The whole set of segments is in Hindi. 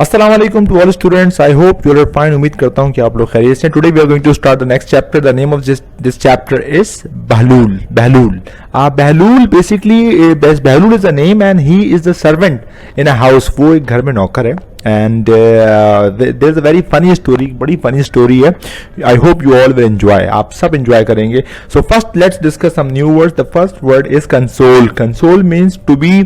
अस्सलाम वालेकुम to all students. I hope you are fine. उम्मीद करता हूं कि आप लोग खैरियत से हैं। Today we are going to start the next chapter. The name of this chapter is Bahlul. Bahlul Bahlul basically Bahlul is a name and he is the servant in a house. वो एक घर में नौकर है and there is a very funny story, बड़ी फनी स्टोरी है। I hope you all will enjoy, आप सब एंजॉय करेंगे। So first let's discuss some new words. The first word is console. Console means to be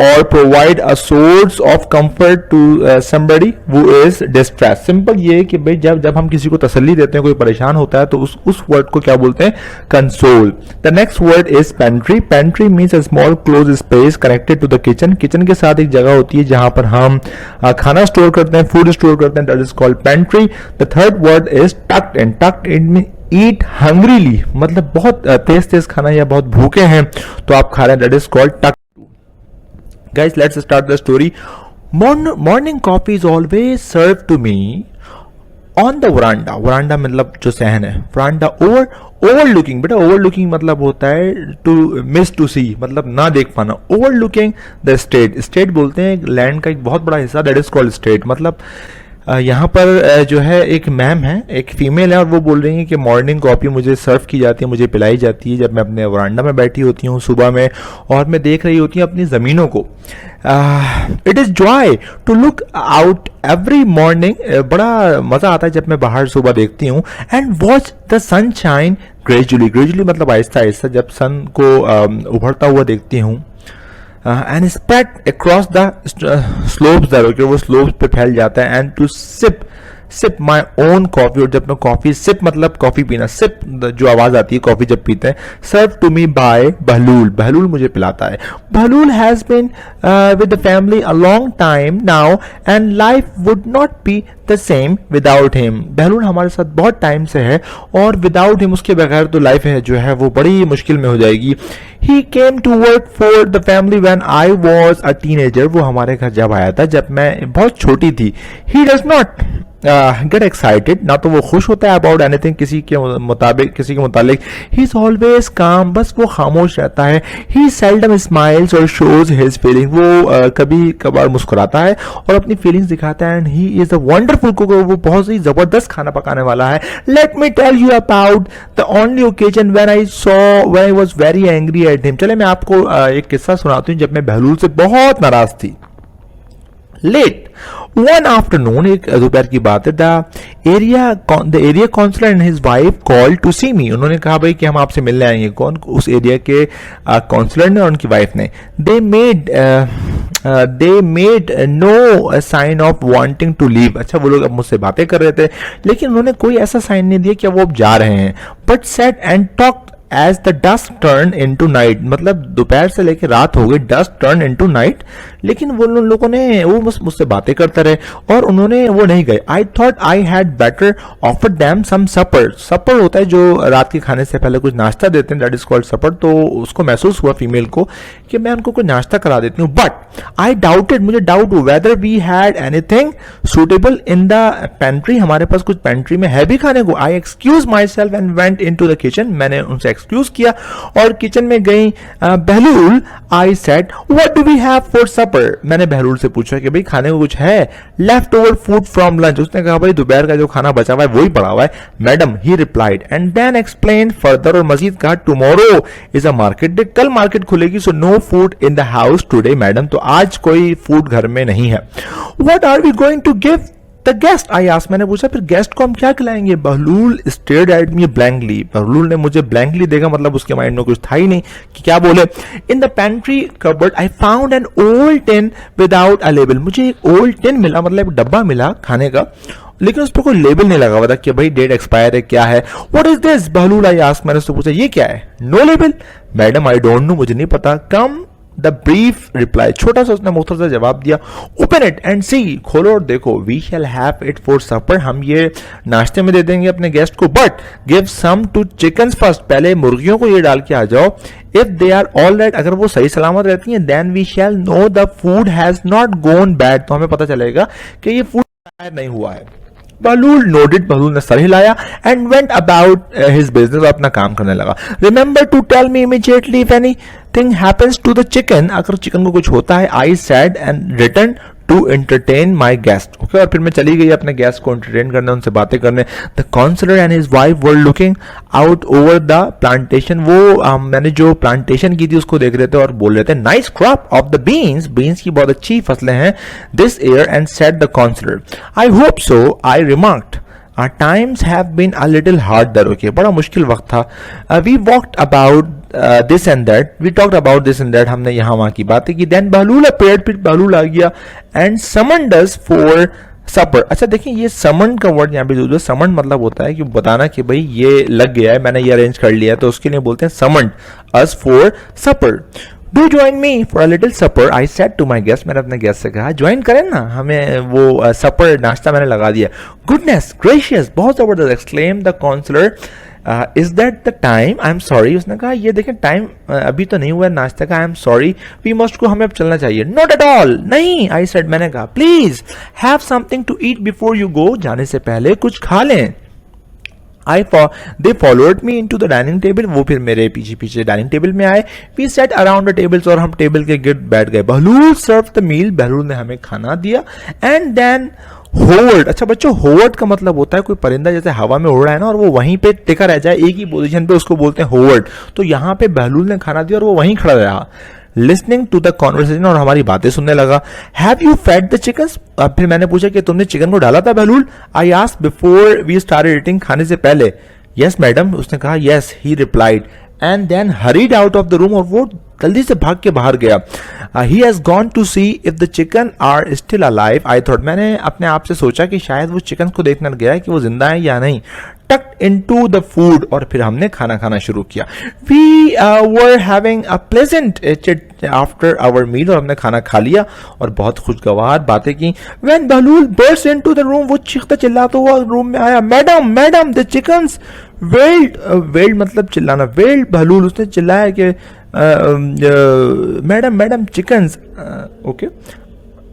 or provide a source of comfort to somebody who is distressed। Simple ये है कि भाई जब हम किसी को तसल्ली देते हैं, कोई परेशान होता है, तो उस वर्ड को क्या बोलते हैं? Console. The next word is pantry. Pantry means a small close space connected to the kitchen. Kitchen के साथ एक जगह होती है जहां पर हम खाना स्टोर करते हैं, फूड स्टोर करते हैं, that is called pantry. The third word is tucked in. Tucked in mean eat hungrily, मतलब बहुत तेज तेज खाना या बहुत भूखे हैं तो आप खा रहे हैं, that is called tucked. Guys, let's start the story. Morning coffee is always served to me on the veranda. Veranda मतलब जो सहन है, veranda overlooking। बेटा overlooking मतलब होता है to miss to see, मतलब ना देख पाना। overlooking the state। state बोलते हैं लैंड का एक बहुत बड़ा हिस्सा, that is called state। मतलब यहाँ पर जो है एक मैम है, एक फीमेल है, और वो बोल रही है कि मॉर्निंग कॉफ़ी मुझे सर्व की जाती है, मुझे पिलाई जाती है जब मैं अपने वरांडा में बैठी होती हूँ सुबह में, और मैं देख रही होती हूँ अपनी ज़मीनों को। It is joy to look out every morning. बड़ा मज़ा आता है जब मैं बाहर सुबह देखती हूँ। And watch the sun shine gradually. Gradually मतलब आहिस्ता आहिस्ता, जब सन को उभरता हुआ देखती हूँ। And spread across the slopes, वो स्लोप्स पे फैल जाता है। And to sip my own coffee. और जब मैं कॉफी सिप मतलब कॉफी पीना, सिप जो आवाज आती है कॉफी जब पीते हैं। सर्व टू मी बाय बहलूल। बहलूल मुझे पिलाता है। Bahlul has been with the family a long time now and life would not be the same without him. Bahlul हमारे साथ बहुत टाइम से है और विदाउट हिम, उसके बगैर तो लाइफ है जो है वो बड़ी मुश्किल में हो जाएगी। He came to work for the family when I was a teenager. वो हमारे घर जब आया था जब मैं बहुत छोटी थी। He does not get excited, ना तो वो खुश होता है अबाउट एनीथिंग, किसी के मुतालिक। ही इज ऑलवेज काम, बस वो खामोश रहता है। ही सेल्डम स्माइल्स और शोज हिज फीलिंग। वो कभी कभार मुस्कुराता है और अपनी फीलिंग्स दिखाता है। And he is a wonderful cook. वो बहुत ही जबरदस्त खाना पकाने वाला है। Let me tell you about the only occasion when I was very angry at him. चले मैं आपको एक किस्सा सुनाती हूँ जब मैं बहलूल से बहुत नाराज थी। लेट वन आफ्टरनून, एक दोपहर की बात है, the area counsellor and his wife called to see me. उन्होंने कहा भाई कि हम आपसे मिलने आएंगे। कौन? उस एरिया के काउंसलर ने और उनकी वाइफ ने। They made no sign of wanting to leave. अच्छा, वो लोग अब मुझसे बातें कर रहे थे लेकिन उन्होंने कोई ऐसा साइन नहीं दिया कि वो अब जा रहे हैं। But sat and talk as the dust turn into night. मतलब दोपहर से लेकर रात हो गई, डस्ट टर्न इनटू नाइट, लेकिन वो लोगों ने वो मुझसे बातें करते रहे और उन्होंने वो नहीं गए। I thought I had better offer them some supper. Supper होता है जो रात के खाने से पहले कुछ नाश्ता देते हैं, दैट इज कॉल्ड सपर। तो उसको महसूस हुआ फीमेल को कि मैं उनको कोई नाश्ता करा देती हूँ। बट आई डाउटेड, मुझे डाउट हुआ whether we had anything suitable in the pantry. हमारे पास कुछ पेंट्री में है भी खाने को। I excuse myself and went into the kitchen. मैंने उनसे एक्सक्यूज किया और किचन में गई। Bahlul, I said what do we have for supper. मैंने बहलूल से पूछा कि भाई खाने को कुछ है? Left over food from lunch. उसने कहा भाई दोपहर का जो खाना बचा हुआ है वही पड़ा हुआ है madam. He replied and then explain further. और मजीद कहा tomorrow is a market day, कल मार्केट खुलेगी, so no food in the house today madam. तो आज कोई फूड घर में नहीं है। What are we going to give the guest, I asked. मैंने पूछा फिर गेस्ट को हम क्या खिलाएंगे? Bahlul stared at me blankly. Bahlul ने मुझे ब्लैंकली देखा, मतलब उसके माइंड में कुछ था ही नहीं कि क्या बोले। इन the pantry cupboard I found an old tin without a label. मुझे एक ओल्ड टिन मिला, मतलब एक डब्बा मिला खाने का, लेकिन उस पर कोई लेबल नहीं लगा हुआ था कि भाई डेट एक्सपायर है, क्या है। What is this Bahlul, I asked. मैंने उससे पूछा ये क्या है? No label madam, I don't know, मुझे नहीं पता। कम द ब्रीफ रिप्लाई, छोटा सा उसने मुख्तसर जवाब दिया। ओपन इट एंड सी, खोलो और देखो। We shall have it for supper, हम ये नाश्ते में दे देंगे अपने गेस्ट को। But give some to chickens first, पहले मुर्गियों को ये डाल के आ जाओ। If they are all right, अगर वो सही सलामत रहती हैं, then we shall know the food has not gone bad, तो हमें पता चलेगा कि ये फूड नहीं हुआ है। बहलूल नोडेड, बहलूल ने सर हिलाया and went about his business, अपना काम करने लगा। Remember to tell me immediately if anything happens to the chicken, अगर चिकन को कुछ होता है। I said and return to entertain my guest. Okay, और फिर मैं चली गई अपने गेस्ट को entertain करने, उनसे बातें करने. The counselor and his wife were looking out over the plantation. वो मैंने जो plantation की थी उसको देख रहे थे और बोल रहे थे nice crop of the beans. Beans की बहुत अच्छी फसलें हैं this year, and said the counselor. I hope so, I remarked. Our times have been a little harder. Okay, बड़ा मुश्किल वक्त था. We walked about this and that. We talked about this and that. हमने यहाँ वहाँ की बातें की. Then बहलूल appeared. फिर बहलूल आ गया and summoned us for supper. अच्छा देखिए, ये समन का वर्ड यहाँ पे जो समन मतलब होता है कि बताना कि भाई ये लग गया है, मैंने ये अरेंज कर लिया है, तो उसके लिए बोलते हैं summoned us for supper. Do join me for a little supper, I said to my guest. मैंने अपने गेस्ट से कहा ज्वाइन करें ना हमें, वो सपर नाश्ता मैंने लगा दिया. Goodness gracious, बहुत जबरदस्त, exclaimed the counselor. Is that the time? I'm sorry. उसने कहा ये देखें टाइम अभी तो नहीं हुआ है नाश्ते का. I'm sorry, we must go, हमें अब चलना चाहिए. Not at all, नहीं, I said, मैंने कहा please have something to eat before you go, जाने से पहले कुछ खा लें. They followed me into the dining table. वो फिर मेरे पीछे पीछे डाइनिंग टेबल में आए. We sat around the tables, और हम टेबल के गिर्द बैठ गए. बहलूल served the meal. बहलूल ने हमें खाना दिया. And then hovered. अच्छा बच्चों, होवर्ड का मतलब होता है कोई परिंदा जैसे हवा में उड़ रहा है ना और वो वहीं पे टिका रह जाए एक ही पोजीशन पे, उसको बोलते हैं होवर्ड. तो यहाँ पे बहलूल ने खाना दिया और वो वहीं खड़ा रहा. लिसनिंग टू द कॉन्वर्सेशन, और हमारी बातें सुनने लगा. Have you fed the chickens? अब फिर मैंने पूछा कि तुमने चिकन को डाला था Bahlul? I asked before we started eating, खाने से पहले. यस मैडम, उसने कहा. Yes, he replied, and then hurried out of the room, और वो जल्दी से भाग के बाहर गया. He has gone to see if the chicken are still alive. I thought, मैंने अपने आप से सोचा कि शायद वो चिकन को देखने गया है कि वो जिंदा है या नहीं. टक्ड इनटू द फूड, और फिर हमने खाना खाना शुरू किया. We were having a pleasant chat after our meal, और हमने खाना खा लिया और बहुत खुशगवार बातें की. When Bahlul burst into the room, वो चीखता चिल्लाता हुआ रूम में आया. Madam madam the chickens yelled. Yelled मतलब चिल्लाना. वेल्ड बहलूल, उसने चिल्लाया कि मैडम मैडम चिकन्स. ओके,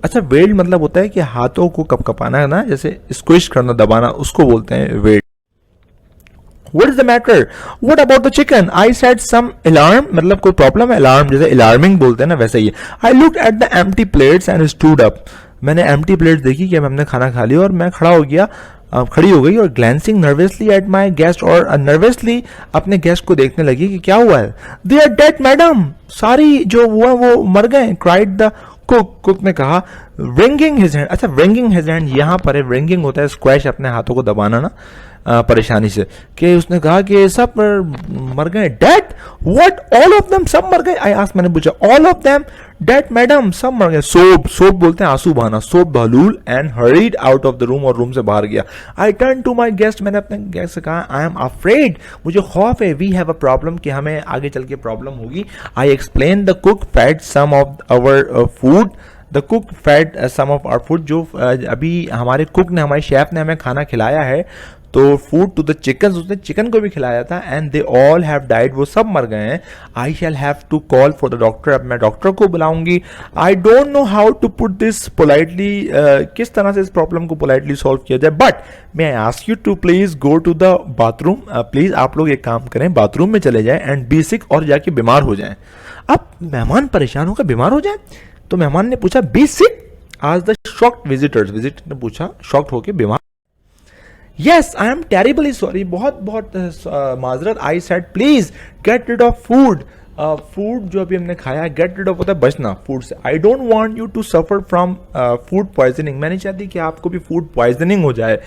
अच्छा वेल्ड मतलब होता है कि हाथों को कपकपाना है ना, जैसे स्क्विश करना, दबाना, उसको बोलते हैं weld. What is the matter? What about the chicken? I said some alarm, मतलब कोई प्रॉब्लम है. अलार्म जैसे अलार्मिंग बोलते हैं ना, वैसे ही. I looked at the empty plates and stood up. मैंने एम्प्टी प्लेट्स देखी कि हमने खाना खा लिया और मैं खड़ा हो गया, खड़ी हो गई, और glancing nervously at my guest, और नर्वसली अपने गेस्ट को देखने लगी कि क्या हुआ है. दे आर डेड मैडम, सारी जो हुआ वो मर गए. Cried the cook. कुक ने कहा. Wringing his hand. अच्छा व्रिंगिंग हिज हैंड यहाँ पर है. व्रिंगिंग होता है स्क्वैश, अपने हाथों को दबाना ना परेशानी से. कि उसने कहा कि सब मर गए. Dead? What? All of them? सब मर गए? आई आस्क्ड, मैंने पूछा. All of them? Dead madam, सब मर गए. सोब. सोब बोलते हैं आंसू बहाना. Sob Bahlul and hurried out of the room, और रूम से बाहर गया. I turn to my guest. मैंने अपने गेस्ट से कहा. आई एम अफ्रेड, मुझे खौफ है. वी हैव अ प्रॉब्लम, कि हमें आगे चल के प्रॉब्लम होगी. I explain. The cook fed some of our food. The cook fed some of our food. जो अभी हमारे कुक ने, हमारे शेफ ने हमें खाना खिलाया है, तो फूड टू द चिकन, उसने चिकन को भी खिलाया था. And they all have died, वो सब मर गए हैं. I shall have to call for the doctor, अब मैं डॉक्टर को बुलाऊंगी. I don't know how to put this politely, किस तरह से इस प्रॉब्लम को पोलाइटली सॉल्व किया जाए. But may I ask you to please go to the bathroom. Please आप लोग एक काम करें, बाथरूम में चले जाएं एंड बी सिक, और जाके बीमार हो जाएं. अब मेहमान परेशान होकर बीमार हो जाए, तो मेहमान ने पूछा बी सिक आज द शॉक्ड विजिटर्स. विजिटर ने पूछा शॉक्ड होकर बीमार. Yes, I am terribly sorry. बहुत बहुत माजरत. I said please get rid of food. Food जो अभी हमने खाया है, गेट रिड ऑफ होता है बचना फूड से. I don't want you to suffer from food poisoning. मैं नहीं चाहती कि आपको भी फूड पॉइजनिंग हो जाए.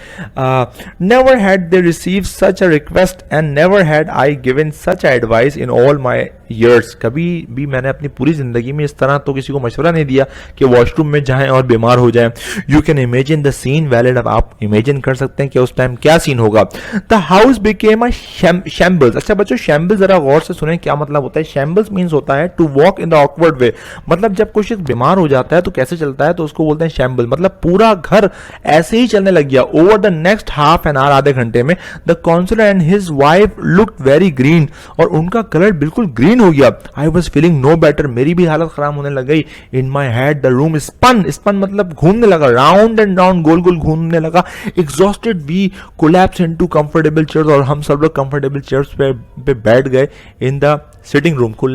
Never had they receive such a request and never had I given such advice in all my years. कभी भी मैंने अपनी पूरी जिंदगी में इस तरह तो किसी को मशवरा नहीं दिया कि वॉशरूम में जाएं और बीमार हो जाएं. You can imagine the scene valid. अब आप इमेजिन कर सकते हैं कि उस टाइम क्या सीन होगा. The house became a shambles. अच्छा बच्चों, शैम्बल्स जरा गौर से सुने क्या मतलब होता है. शैम्बल्स मीन्स होता है to walk in the awkward way. मतलब जब कोई शख्स बीमार हो जाता है तो कैसे चलता है, तो उसको बोलते हैं शैम्बल. मतलब पूरा घर ऐसे ही चलने लग गया. Over the next half an hour, आधे घंटे में, the counsellor and his wife looked very green. और उनका कलर बिल्कुल ग्रीन हो गया. I was feeling no better. मेरी भी हालत खराब होने लग गई. In my head the room spun. Spun मतलब घूमने लगा. राउंड एंड राउंड, गोल गोल घूमने लगा. Exhausted we collapse into comfortable chairs. और हम सब लोग कंफर्टेबल चेयर्स पे बैठ गए इन द सिटिंग रूम को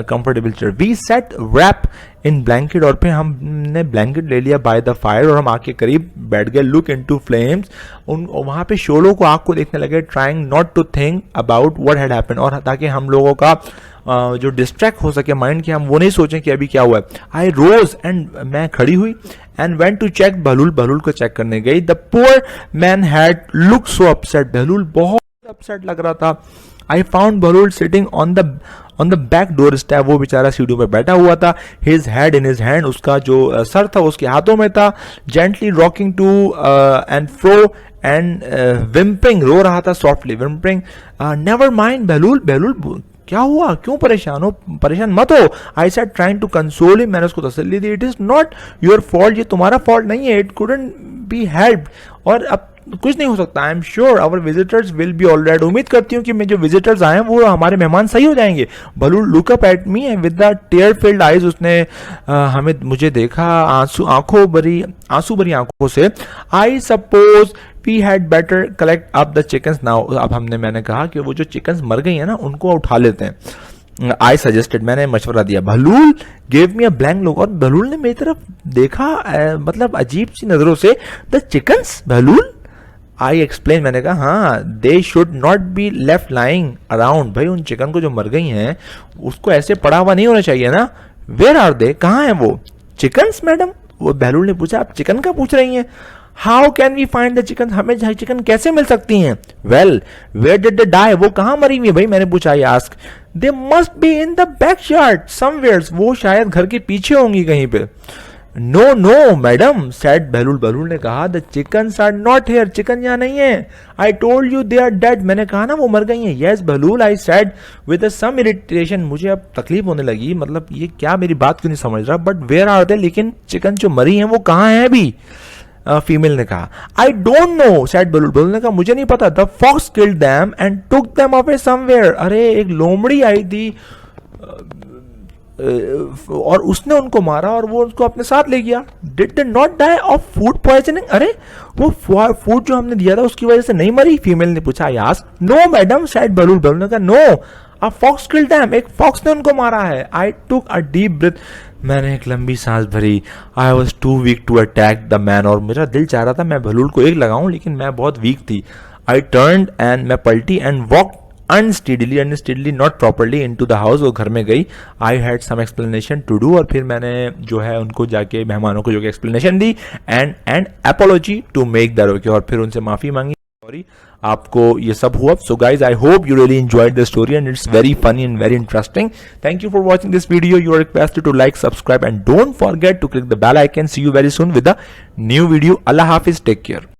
comfortable chair, we sat wrapped in blanket, और फिर हमने ब्लैंकेट ले लिया बाय द फायर और हम आग के करीब बैठ गए, लुक इनटू फ्लेम्स, उन वहाँ पे शोलों को आग को देखने लगे, trying not to think about what had happened, और ताकि हम लोगों का जो डिस्ट्रैक्ट हो सके माइंड की, हम वो नहीं सोचें कि अभी क्या हुआ है। आई रोज एंड मैं खड़ी हुई and went to check Bahlul, Bahlul को चेक करने गई। The poor man had look so upset, Bahlul बहुत अपसेट लग रहा था। I found Bahlul sitting on the back doorstep, वो बेचारा सीढ़ियों पर बैठा हुआ था, his head in his hand, उसका जो सर था उसके हाथों में था, gently rocking to and fro and whimpering, रो रहा था softly, whimpering. Never mind बहलूल, Bahlul क्या हुआ, क्यों परेशान हो, परेशान मत हो। I said trying to console him, मैंने उसको तसल्ली दी। It is not your fault, ये तुम्हारा फॉल्ट नहीं है, इट कुडंट बी हेल्प्ड, और अब कुछ नहीं हो सकता। I am sure our visitors will be alright, उम्मीद करती हूँ कि मैं जो विजिटर्स आए हैं वो हमारे मेहमान सही हो जाएंगे। Bahlul look up at me with the tear filled eyes, उसने मुझे देखा आंसू भरी आंखों से। I suppose we had better collect up the chickens now, अब मैंने कहा कि वो जो चिकन्स मर गई है ना उनको उठा लेते हैं। आई सजेस्टेड, मैंने मशवरा दिया। Bahlul gave me a blank look, और बहलूल ने मेरी तरफ देखा मतलब अजीब सी नजरों से। द चिकन्स बहलूल, आई एक्सप्लेन, मैंने कहा हाँ, they should not be left lying around, भाई उन चिकन को जो मर गई हैं उसको ऐसे पड़ा हुआ नहीं होना चाहिए ना। वेयर आर दे, कहाँ है वो चिकन्स मैडम, वो बहलूल ने पूछा। आप चिकन का पूछ रही हैं? How can we find the chicken, हमें चिकन कैसे मिल सकती हैं? Well where did they die, वो कहाँ मरी हुई है भाई, मैंने पूछा। I ask, they must be in the backyard somewhere, वो शायद घर के पीछे होंगी कहीं पे। No no madam said Bahlul, Bahlul ने कहा, the chickens are not here, chicken यहाँ नहीं है। I told you they are dead, मैंने कहा ना वो मर गई हैं। Yes Bahlul, I said with some irritation, मुझे अब तकलीफ होने लगी, मतलब ये क्या मेरी बात क्यों नहीं समझ रहा। बट वेयर आर दे, लेकिन चिकन जो मरी हैं वो कहाँ है अभी? फीमेल ने कहा। I don't know said Bahlul, Bahlul ने कहा मुझे नहीं पता। The fox killed them and took them away somewhere, अरे एक लोमड़ी आई थी और उसने उनको मारा और वो उनको अपने साथ ले गया। Did they not die of food poisoning, अरे वो फूड जो हमने दिया था उसकी वजह से नहीं मरी? फीमेल ने पूछा। I asked, no madam said Bahlul, Bahlul ने कहा no, a fox killed them, एक फॉक्स ने उनको मारा है। आई टुक अ डीप ब्रेथ, मैंने एक लंबी सांस भरी। I was too weak to attack the man, और मेरा दिल चाह रहा था मैं बहलूल को एक लगाऊं लेकिन मैं बहुत वीक थी। आई टर्न्ड एंड मैं पलटी and walked unsteadily not properly into the house, वो घर में गई। I had some explanation to do, और फिर मैंने जो है उनको जाके मेहमानों को जो कि एक्सप्लेनेशन दी and apology to make that okay, और फिर उनसे माफी मांगी। सॉरी आपको ये सब हुआ। So guys I hope you really enjoyed the story and it's very funny and very interesting. Thank you for watching this video. You are requested to like, subscribe and don't forget to click the bell icon. See you very soon with the new video. अल्लाह हाफिज, टेक केयर।